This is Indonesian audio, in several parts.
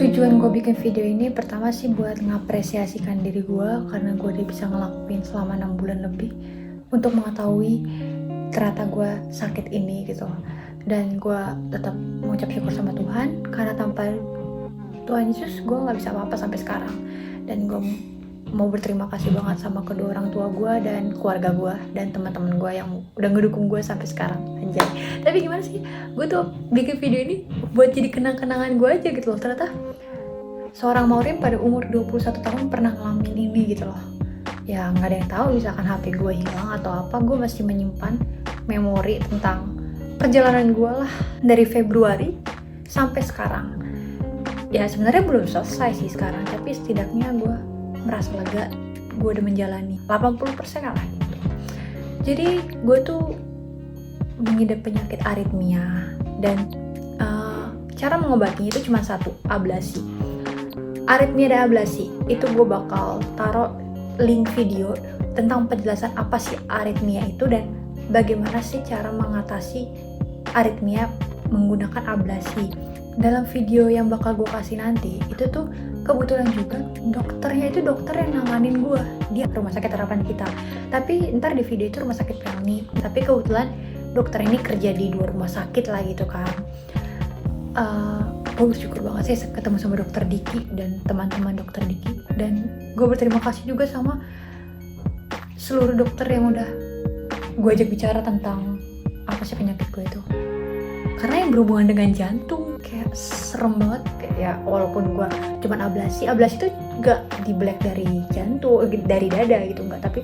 Tujuan gue bikin video ini pertama sih buat ngapresiasikan diri gue karena gue udah bisa ngelakuin selama 6 bulan lebih untuk mengetahui ternyata gue sakit ini gitu. Dan gue tetap mengucap syukur sama Tuhan karena tanpa Tuhan Yesus gue nggak bisa apa-apa sampai sekarang. Dan gue mau berterima kasih banget sama kedua orang tua gue dan keluarga gue dan teman-teman gue yang udah ngedukung gue sampai sekarang. Anjay. Tapi gimana sih, gue tuh bikin video ini buat jadi kenang-kenangan gue aja gitu loh. Ternyata seorang Maureen pada umur 21 tahun pernah ngalamin ini gitu loh. Ya nggak ada yang tahu, misalkan HP gue hilang atau apa, gue masih menyimpan memori tentang perjalanan gue lah dari Februari sampai sekarang. Ya sebenarnya belum selesai sih sekarang, tapi setidaknya gue merasa lega, gue udah menjalani 80% lah gitu. Jadi gue tuh mengidap penyakit aritmia dan cara mengobatinya itu cuma satu, ablasi. Aritmia dan ablasi itu gue bakal taruh link video tentang penjelasan apa sih aritmia itu dan bagaimana sih cara mengatasi aritmia menggunakan ablasi. Dalam video yang bakal gue kasih nanti itu tuh kebetulan juga dokternya itu dokter yang nanganin gue, dia rumah sakit harapan kita, tapi ntar di video itu rumah sakit Pelni, tapi kebetulan dokter ini kerja di 2 rumah sakit lah gitu kan. Gue bersyukur banget sih ketemu sama dokter Diki dan teman-teman dokter Diki, dan gue berterima kasih juga sama seluruh dokter yang udah gue ajak bicara tentang apa sih penyakit gue itu, karena yang berhubungan dengan jantung kayak serem banget. Kayak ya walaupun gue cuman ablasi itu gak dibelek dari jantung, dari dada gitu enggak, tapi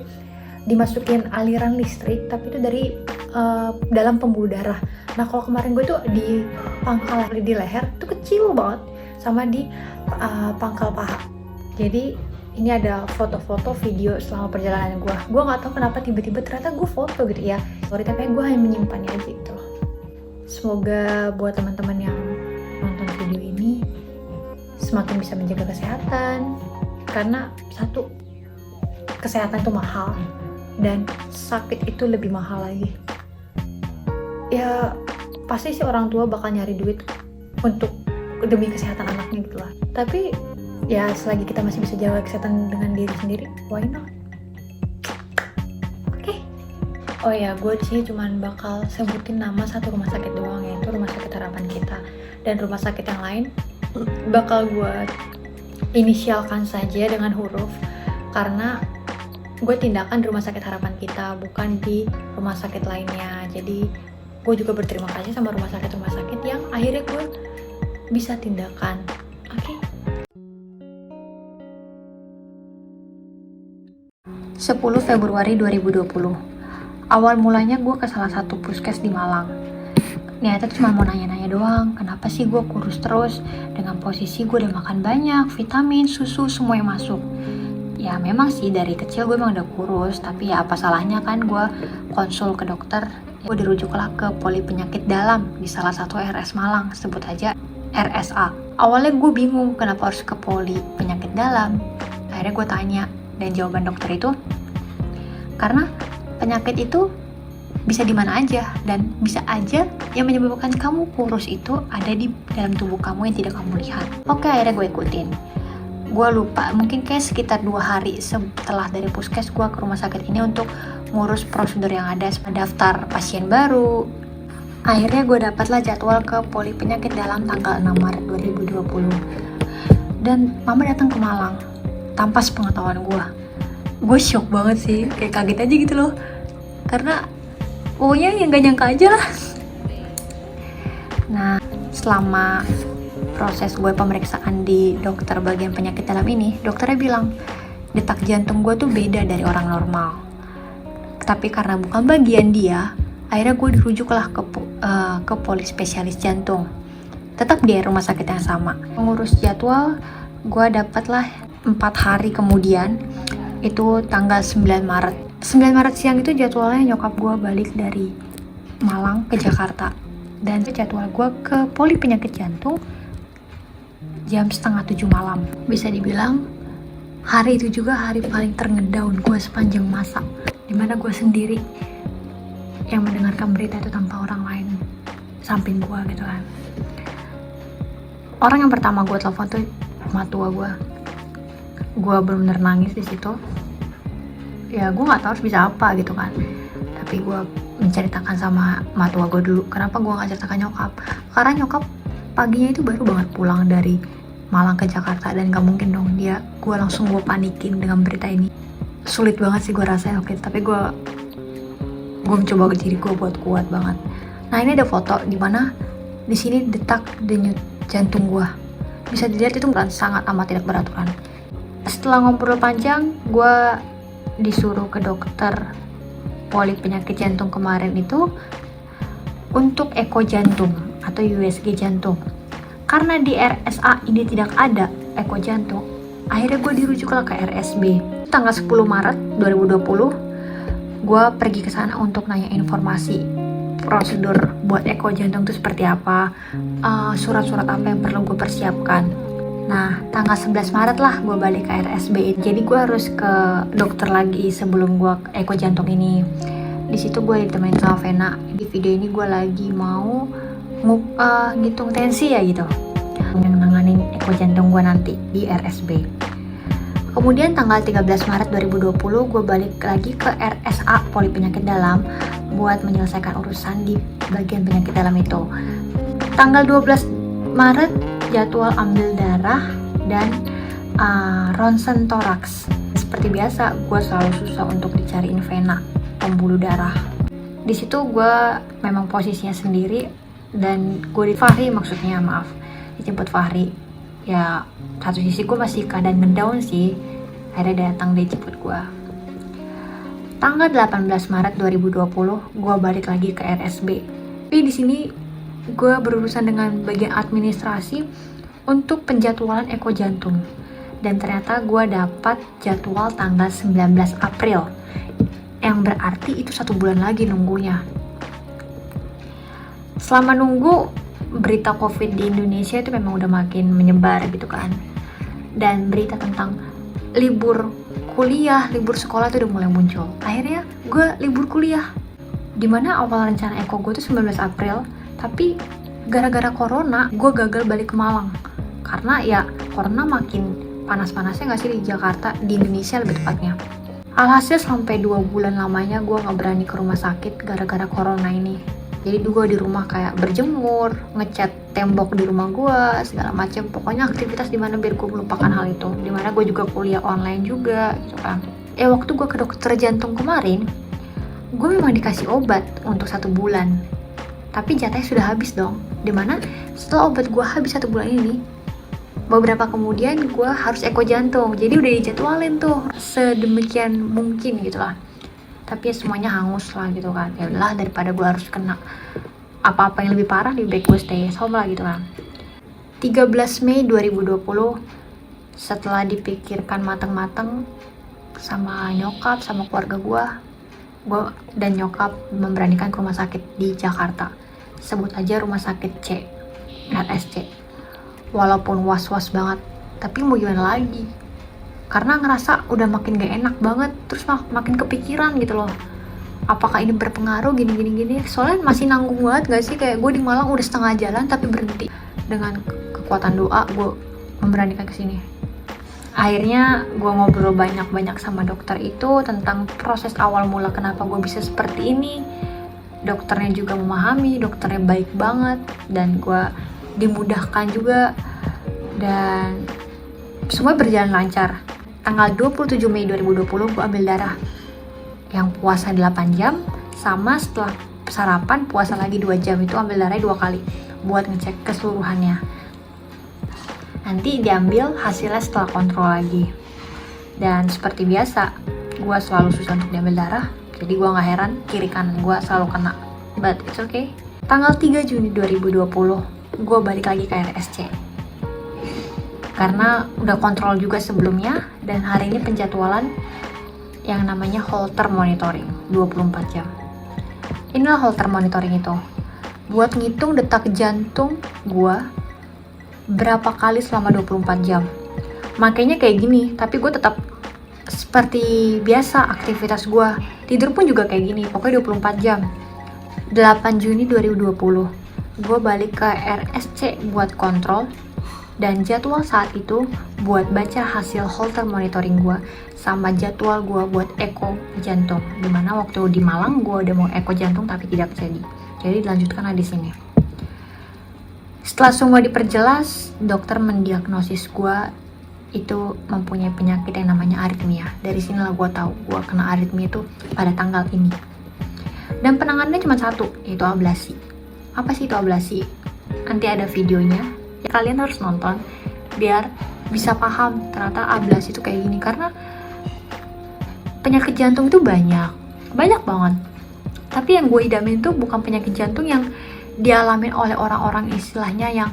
dimasukin aliran listrik, tapi itu dari dalam pembuluh darah. Nah kalau kemarin gue tuh di pangkal di leher tuh kecil banget, sama di pangkal paha. Jadi ini ada foto-foto video selama perjalanan gue nggak tahu kenapa tiba-tiba ternyata gue foto gitu ya, sorry, tapi gue hanya menyimpannya aja gitu. Semoga buat teman-teman yang nonton video ini semakin bisa menjaga kesehatan, karena satu, kesehatan itu mahal dan sakit itu lebih mahal lagi. Ya pasti sih orang tua bakal nyari duit untuk demi kesehatan anaknya gitu lah, tapi ya selagi kita masih bisa jaga kesehatan dengan diri sendiri, why not? Oke. Oh ya, gue disini cuman bakal sebutin nama satu rumah sakit doang, yaitu rumah sakit harapan kita, dan rumah sakit yang lain bakal gue inisialkan saja dengan huruf karena gue tindakan di rumah sakit harapan kita, bukan di rumah sakit lainnya. Jadi gue juga berterima kasih sama rumah sakit yang akhirnya gue bisa tindakan. Oke. 10 Februari 2020. Awal mulanya gue ke salah satu puskes di Malang. Niatnya cuma mau nanya-nanya doang, kenapa sih gue kurus terus dengan posisi gue udah makan banyak, vitamin, susu, semua yang masuk. Ya memang sih dari kecil gue emang udah kurus, tapi ya apa salahnya kan gue konsul ke dokter. Gue dirujuklah ke poli penyakit dalam di salah satu RS Malang, sebut aja RSA. Awalnya gue bingung kenapa harus ke poli penyakit dalam. Akhirnya gue tanya, dan jawaban dokter itu karena penyakit itu bisa di mana aja, dan bisa aja yang menyebabkan kamu kurus itu ada di dalam tubuh kamu yang tidak kamu lihat. Oke, akhirnya gue ikutin. Gue lupa, mungkin kayak sekitar 2 hari setelah dari puskes gue ke rumah sakit ini untuk ngurus prosedur yang ada, daftar pasien baru. Akhirnya gue dapatlah jadwal ke poli penyakit dalam tanggal 6 Maret 2020. Dan mama datang ke Malang tanpa sepengetahuan gue. Gue shock banget sih, kayak kaget aja gitu loh, karena pokoknya yang gak nyangka aja lah. Nah, selama proses gue pemeriksaan di dokter bagian penyakit dalam ini, dokternya bilang detak jantung gue tuh beda dari orang normal. Tapi karena bukan bagian dia, akhirnya gue dirujuklah ke poli spesialis jantung, tetap di rumah sakit yang sama. Mengurus jadwal, gue dapatlah 4 hari kemudian, itu tanggal 9 Maret. 9 Maret siang itu jadwalnya nyokap gue balik dari Malang ke Jakarta, dan jadwal gue ke poli penyakit jantung jam 6:30 malam. Bisa dibilang hari itu juga hari paling terngedown gue sepanjang masa, dimana gue sendiri yang mendengarkan berita itu tanpa orang lain samping gue gitu kan. Orang yang pertama gue telepon tuh matua gue. Gue bener-bener nangis di situ. Ya gue nggak tahu harus bisa apa gitu kan. Tapi gue menceritakan sama matua gue dulu. Kenapa gue nggak ceritakan nyokap? Karena nyokap paginya itu baru banget pulang dari Malang ke Jakarta, dan gak mungkin dong gue langsung panikin dengan berita ini. Sulit banget sih gue rasain waktu itu, tapi gue mencoba diri gue buat kuat banget. Nah, ini ada foto di mana di sini detak denyut jantung gue. Bisa dilihat itu bukan sangat amat tidak beraturan. Setelah ngobrol panjang, gue disuruh ke dokter poli penyakit jantung kemarin itu untuk eko jantung atau USG jantung. Karena di RSA ini tidak ada eko jantung, akhirnya gue dirujuklah ke RSB. Tanggal 10 Maret 2020, gue pergi ke sana untuk nanya informasi prosedur buat eko jantung itu seperti apa, surat-surat apa yang perlu gue persiapkan. Nah, tanggal 11 Maret lah gue balik ke RSB. Jadi gue harus ke dokter lagi sebelum gue eko jantung ini. Di situ gue ditemenin sama Vena. Di video ini gue lagi mau ngitung tensi ya gitu, yang nanganin eko jantung gue nanti di RSB. Kemudian tanggal 13 Maret 2020 gue balik lagi ke RSA poli penyakit dalam buat menyelesaikan urusan di bagian penyakit dalam itu. Tanggal 12 Maret jadwal ambil darah dan ronsen toraks. Seperti biasa gue selalu susah untuk dicariin vena pembuluh darah. Di situ gue memang posisinya sendiri, dan gue dijemput Fahri. Ya satu sisi gue masih keadaan ngedown sih, akhirnya datang dia jemput gue. Tanggal 18 Maret 2020 gue balik lagi ke RSB. Tapi di sini gue berurusan dengan bagian administrasi untuk penjadwalan eko jantung, dan ternyata gue dapat jadwal tanggal 19 April, yang berarti itu 1 bulan lagi nunggunya. Selama nunggu, berita COVID di Indonesia itu memang udah makin menyebar gitu kan. Dan berita tentang libur kuliah, libur sekolah itu udah mulai muncul. Akhirnya gue libur kuliah. Dimana awal rencana eko gue itu 19 April, tapi gara-gara corona gue gagal balik ke Malang. Karena ya corona makin panas-panasnya gak sih di Jakarta, di Indonesia lebih tepatnya. Alhasil sampai 2 bulan lamanya gue gak berani ke rumah sakit gara-gara corona ini. Jadi gue di rumah kayak berjemur, ngecat tembok di rumah gue, segala macam. Pokoknya aktivitas dimana biar gue melupakan hal itu. Dimana gue juga kuliah online juga gitu kan. Waktu gue ke dokter jantung kemarin, gue memang dikasih obat untuk 1 bulan. Tapi jatahnya sudah habis dong. Dimana setelah obat gue habis 1 bulan ini, beberapa kemudian gue harus eko jantung. Jadi udah dijadwalin tuh sedemikian mungkin gitu lah. Tapi ya semuanya hangus lah gitu kan. Ya udahlah, daripada gue harus kena apa-apa yang lebih parah, lebih baik gue stay home lah gitu kan. 13 Mei 2020, setelah dipikirkan matang-matang sama nyokap, sama keluarga gue dan nyokap memberanikan ke rumah sakit di Jakarta. Sebut aja rumah sakit C, RSC. Walaupun was-was banget, tapi mau gimana lagi? Karena ngerasa udah makin gak enak banget, terus makin kepikiran gitu loh. Apakah ini berpengaruh gini. Soalnya masih nanggung banget gak sih, kayak gue di Malang udah setengah jalan tapi berhenti. Dengan kekuatan doa gue memberanikan kesini. Akhirnya gue ngobrol banyak-banyak sama dokter itu tentang proses awal mula kenapa gue bisa seperti ini. Dokternya juga memahami, dokternya baik banget, dan gue dimudahkan juga, dan semua berjalan lancar. Tanggal 27 Mei 2020 gue ambil darah yang puasa 8 jam, sama setelah sarapan puasa lagi 2 jam, itu ambil darahnya 2 kali buat ngecek keseluruhannya. Nanti diambil hasilnya setelah kontrol lagi. Dan seperti biasa, gue selalu susah untuk diambil darah, jadi gue gak heran kiri kanan gue selalu kena, but it's okay. Tanggal 3 Juni 2020 gue balik lagi ke RSC karena udah kontrol juga sebelumnya, dan hari ini penjadwalan yang namanya Holter monitoring 24 jam. Inilah Holter monitoring itu buat ngitung detak jantung gua berapa kali selama 24 jam. Makanya kayak gini, tapi gue tetap seperti biasa aktivitas gua. Tidur pun juga kayak gini, pokoknya 24 jam. 8 Juni 2020 gue balik ke RSC buat kontrol. Dan jadwal saat itu buat baca hasil Holter monitoring gue sama jadwal gue buat eko jantung. Dimana waktu di Malang gue udah mau eko jantung tapi tidak jadi. Jadi dilanjutkanlah di sini. Setelah semua diperjelas, dokter mendiagnosis gue itu mempunyai penyakit yang namanya aritmia. Dari sinilah gue tahu gue kena aritmia itu pada tanggal ini. Dan penanganannya cuma satu, yaitu ablasi. Apa sih itu ablasi? Nanti ada videonya, ya kalian harus nonton biar bisa paham ternyata ablasi itu kayak gini. Karena penyakit jantung itu banyak banget. Tapi yang gue idamin itu bukan penyakit jantung yang dialami oleh orang-orang istilahnya yang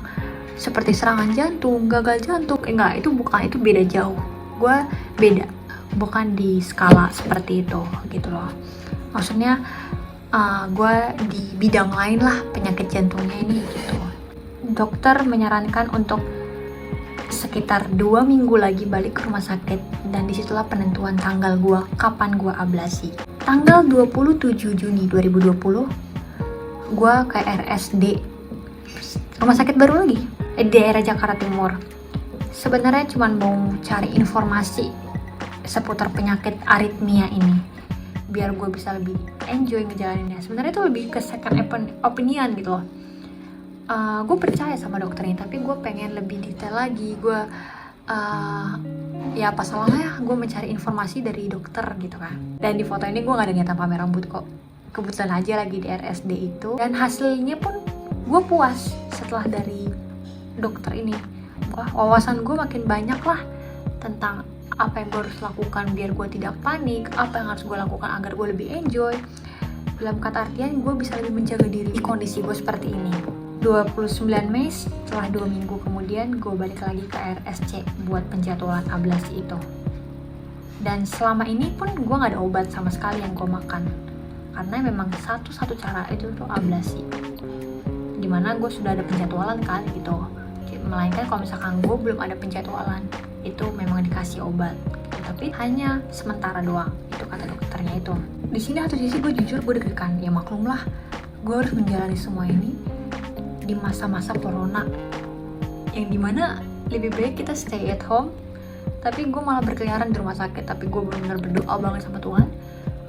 seperti serangan jantung, gagal jantung. Enggak, itu bukan, itu beda jauh. Gue beda, bukan di skala seperti itu gitu loh. Maksudnya gue di bidang lain lah penyakit jantungnya ini gitu. Dokter menyarankan untuk sekitar 2 minggu lagi balik ke rumah sakit, dan disitulah penentuan tanggal gue kapan gue ablasi. Tanggal 27 Juni 2020 gue ke RSD, rumah sakit baru lagi di daerah Jakarta Timur. Sebenarnya cuma mau cari informasi seputar penyakit aritmia ini biar gue bisa lebih enjoy ngejalaninnya. Sebenarnya itu lebih ke second opinion gitu loh. Gue percaya sama dokter ini, tapi gue pengen lebih detail lagi. Gue ya apa salahnya gue mencari informasi dari dokter gitu kan. Dan di foto ini gue gak ada niatan pamer rambut kok, kebetulan aja lagi di RSD itu. Dan hasilnya pun gue puas setelah dari dokter ini. Wah, wawasan gue makin banyak lah tentang apa yang gue harus lakukan biar gue tidak panik, apa yang harus gue lakukan agar gue lebih enjoy. Dalam kata artian gue bisa lebih menjaga diri di kondisi gue seperti ini. 29 Mei setelah 2 minggu kemudian gue balik lagi ke RSC buat penjadwalan ablasi itu. Dan selama ini pun gue gak ada obat sama sekali yang gue makan, karena memang satu-satu cara itu tuh ablasi, dimana gue sudah ada penjadwalan kan gitu. Melainkan kalau misalkan gue belum ada penjadwalan, itu memang dikasih obat gitu. Tapi hanya sementara doang, itu kata dokternya itu. Di sini satu sisi gue jujur gue deg-degan, ya maklum lah, gue harus menjalani semua ini di masa-masa corona, yang dimana lebih baik kita stay at home, tapi gue malah berkeliaran di rumah sakit. Tapi gue benar-benar berdoa banget sama Tuhan,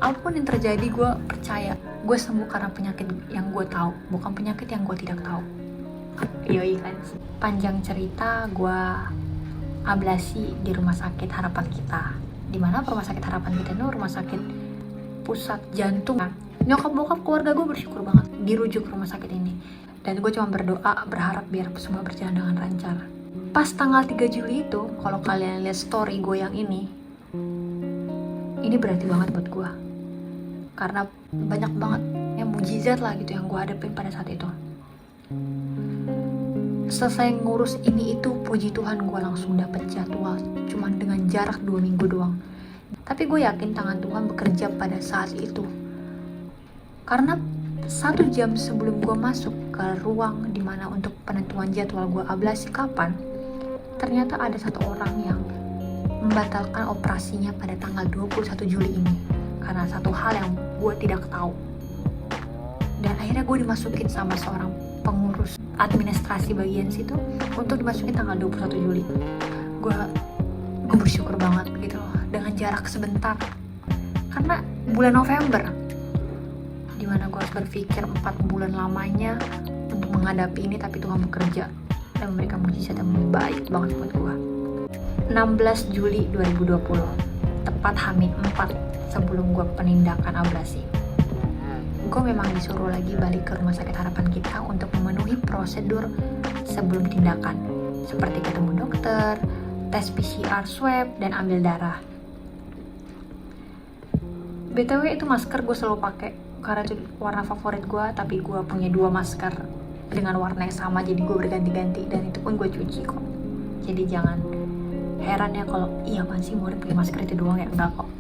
apapun yang terjadi gue percaya gue sembuh karena penyakit yang gue tahu, bukan penyakit yang gue tidak tahu. Yoi kan. Panjang cerita, gue ablasi di rumah sakit Harapan Kita, dimana rumah sakit Harapan Kita itu rumah sakit pusat jantung. Nyokap bokap keluarga gue bersyukur banget dirujuk ke rumah sakit ini, dan gue cuma berdoa berharap biar semua berjalan dengan lancar. Pas tanggal 3 Juli itu, kalau kalian lihat story gue yang ini berarti banget buat gue, karena banyak banget yang mujizat lah gitu yang gue hadapin pada saat itu. Selesai ngurus ini itu, puji Tuhan gue langsung dapet jadwal cuma dengan jarak 2 minggu doang. Tapi gue yakin tangan Tuhan bekerja pada saat itu, karena 1 jam sebelum gue masuk ke ruang dimana untuk penentuan jadwal gue ablasi kapan, ternyata ada satu orang yang membatalkan operasinya pada tanggal 21 Juli ini karena satu hal yang gue tidak tahu. Dan akhirnya gue dimasukin sama seorang pengurus administrasi bagian situ untuk dimasukin tanggal 21 Juli. Gue bersyukur banget gitu loh, dengan jarak sebentar, karena bulan November dimana gue harus berpikir 4 bulan lamanya untuk menghadapi ini, tapi Tuhan bekerja dan memberikan mujizat yang baik banget buat gue. 16 Juli 2020, tepat H-4 sebelum gue penindakan ablasi, gue memang disuruh lagi balik ke rumah sakit Harapan Kita untuk memenuhi prosedur sebelum tindakan, seperti ketemu dokter, tes PCR, swab, dan ambil darah. BTW itu masker gue selalu pakai karena itu warna favorit gue, tapi gue punya 2 masker dengan warna yang sama, jadi gue berganti-ganti, dan itu pun gue cuci kok. Jadi jangan heran ya kalau iya apaan sih murid pakai masker itu doang ya, enggak kok.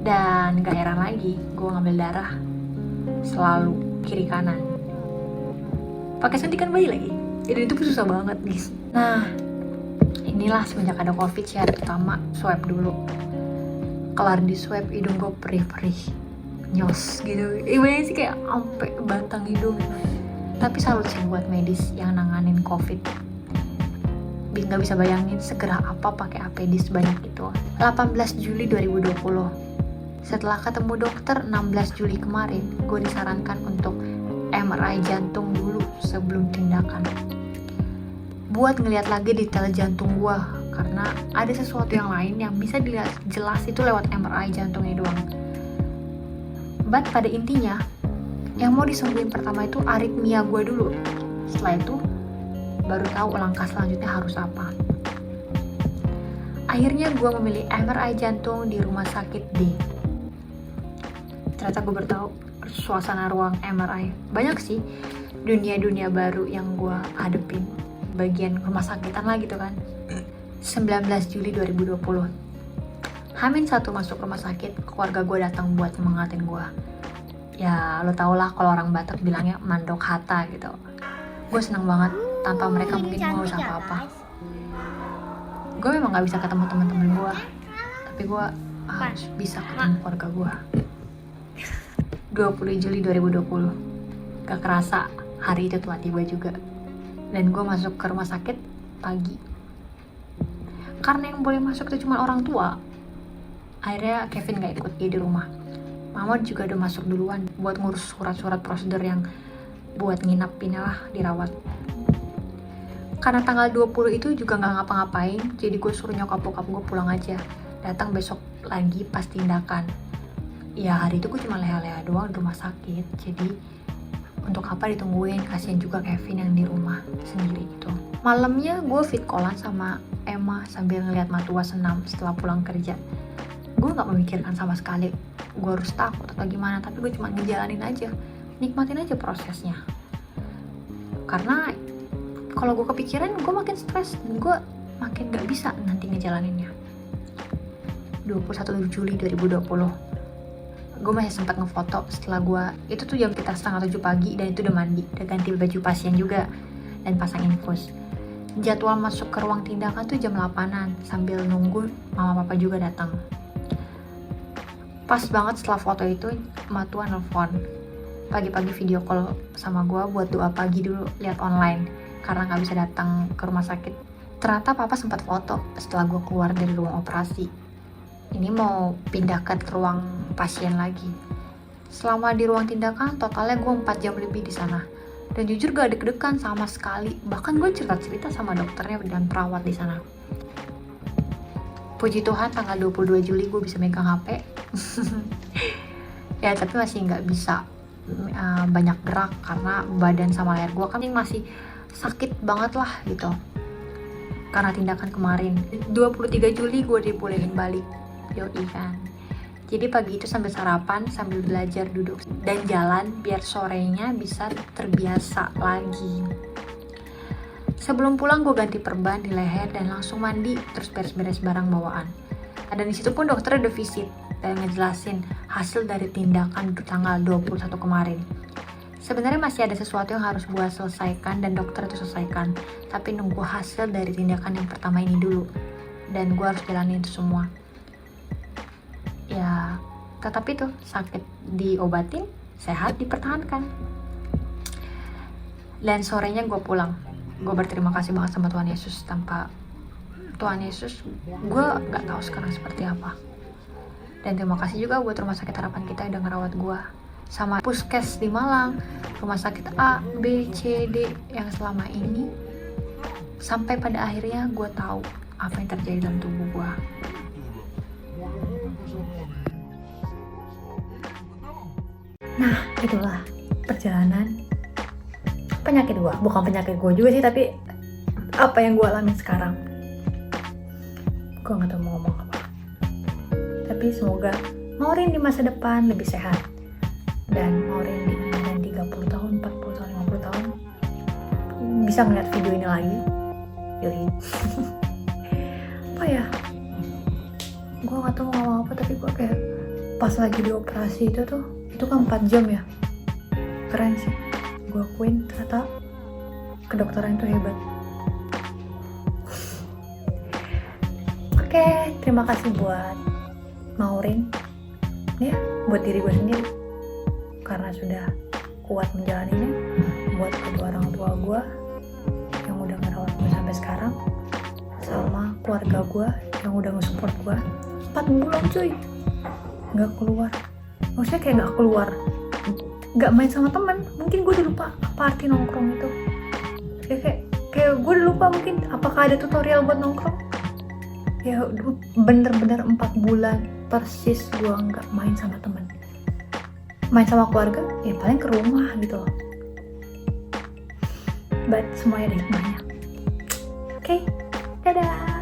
Dan gak heran lagi gue ngambil darah selalu kiri kanan, pakai suntikan bayi lagi, jadi itu pun susah banget guys. Nah inilah semenjak ada covid syarat pertama swab dulu. Kelar di swab hidung gue perih-perih nyos gitu, ibaratnya sih kayak sampai batang hidung gitu. Tapi salut sih buat medis yang nanganin covid nggak bisa bayangin segerah apa pakai APD sebanyak itu. 18 Juli 2020. Setelah ketemu dokter 16 Juli kemarin, gue disarankan untuk MRI jantung dulu sebelum tindakan. Buat ngeliat lagi detail jantung gue, karena ada sesuatu yang lain yang bisa dilihat jelas itu lewat MRI jantungnya doang. But pada intinya, yang mau disembuhin pertama itu aritmia gue dulu. Setelah itu, baru tahu langkah selanjutnya harus apa. Akhirnya gue memilih MRI jantung di rumah sakit D. Ternyata gue baru tahu suasana ruang MRI. Banyak sih dunia-dunia baru yang gue hadepin. Bagian rumah sakitan lah gitu kan. 19 Juli 2020. Hamin 1 masuk rumah sakit, keluarga gue datang buat nyemangatin gue. Ya lo tau lah kalau orang Batak bilangnya mandok hata gitu. Gue senang banget, tanpa mereka mungkin gue gak usah apa-apa. Gue memang gak bisa ketemu teman-teman gue, tapi gue harus bisa ketemu keluarga gue. 20 Juli 2020. Gak kerasa hari itu telah tiba juga. Dan gue masuk ke rumah sakit pagi. Karena yang boleh masuk itu cuma orang tua, akhirnya Kevin gak ikut, dia di rumah. Mama juga udah masuk duluan buat ngurus surat-surat prosedur yang buat nginapin lah, dirawat. Karena tanggal 20 itu juga gak ngapa-ngapain, jadi gue suruh nyokap bokap gue pulang aja. Datang besok lagi pas tindakan. Ya hari itu gue cuma leha-leha doang di rumah sakit, jadi untuk apa ditungguin, kasihan juga Kevin yang di rumah sendiri gitu. Malamnya gue fit callan sama Emma sambil ngeliat matua senam setelah pulang kerja. Gue gak memikirkan sama sekali gue harus takut atau gimana, tapi gue cuma ngejalanin aja, nikmatin aja prosesnya. Karena kalau gue kepikiran, gue makin stres dan gue makin gak bisa nanti ngejalaninnya. 21 Juli 2020. Gue masih sempat ngefoto setelah gue, itu tuh jam sekitar 6:30 pagi, dan itu udah mandi, udah ganti baju pasien juga dan pasang infus. Jadwal masuk ke ruang tindakan tuh jam 8-an sambil nunggu mama papa juga datang. Pas banget setelah foto itu, matua nelfon. Pagi-pagi video call sama gue buat doa pagi dulu, lihat online karena gak bisa datang ke rumah sakit. Ternyata papa sempat foto setelah gue keluar dari ruang operasi. Ini mau pindah ke ruang pasien lagi. Selama di ruang tindakan, totalnya gue 4 jam lebih di sana. Dan jujur gak deg-degan sama sekali. Bahkan gue cerita-cerita sama dokternya dan perawat di sana. Puji Tuhan tanggal 22 Juli gue bisa megang HP. Ya tapi masih nggak bisa banyak gerak karena badan sama leher gue kan masih sakit banget lah gitu karena tindakan kemarin. 23 Juli gue dibolehin balik. Yoi kan. Jadi pagi itu sambil sarapan, sambil belajar duduk dan jalan biar sorenya bisa terbiasa lagi. Sebelum pulang gue ganti perban di leher dan langsung mandi, terus beres-beres barang bawaan. Dan disitu pun dokter udah visit dan ngejelasin hasil dari tindakan tanggal 21 kemarin. Sebenarnya masih ada sesuatu yang harus gue selesaikan dan dokter itu selesaikan, tapi nunggu hasil dari tindakan yang pertama ini dulu. Dan gue harus jalanin itu semua. Ya, tetapi tuh sakit diobatin, sehat dipertahankan. Dan sorenya gue pulang. Gue berterima kasih banget sama Tuhan Yesus. Tanpa Tuhan Yesus, gue gak tahu sekarang seperti apa. Dan terima kasih juga buat Rumah Sakit Harapan Kita yang udah ngerawat gue. Sama Puskes di Malang, rumah sakit A, B, C, D yang selama ini. Sampai pada akhirnya gue tahu apa yang terjadi dalam tubuh gue. Nah, itulah perjalanan penyakit gue. Bukan penyakit gue juga sih, tapi apa yang gue alamin sekarang. Gue gak tau mau ngomong apa. Tapi semoga Maureen di masa depan lebih sehat. Dan Maureen di umur 30 tahun, 40 tahun, 50 tahun bisa ngeliat video ini lagi. Yoi. Apa ya? Gue gak tau mau ngomong apa, tapi gue kayak pas lagi dioperasi itu kan 4 jam ya. Keren sih. Gue akuin ternyata kedokteran itu hebat. Oke, terima kasih buat Maureen ya, buat diri gue sendiri karena sudah kuat menjalaninya, buat kedua orang tua gue yang udah ngerawat gue sampai sekarang, keluarga gue yang udah nge-support gue 4 bulan cuy nggak keluar, maksudnya kayak nggak keluar, nggak main sama temen. Mungkin gue udah lupa apa arti nongkrong itu, kayak gue udah lupa mungkin apakah ada tutorial buat nongkrong. Ya bener-bener 4 bulan persis gue nggak main sama temen. Main sama keluarga ya paling ke rumah gitu loh, but semuanya ada hikmahnya. Oke, dadah.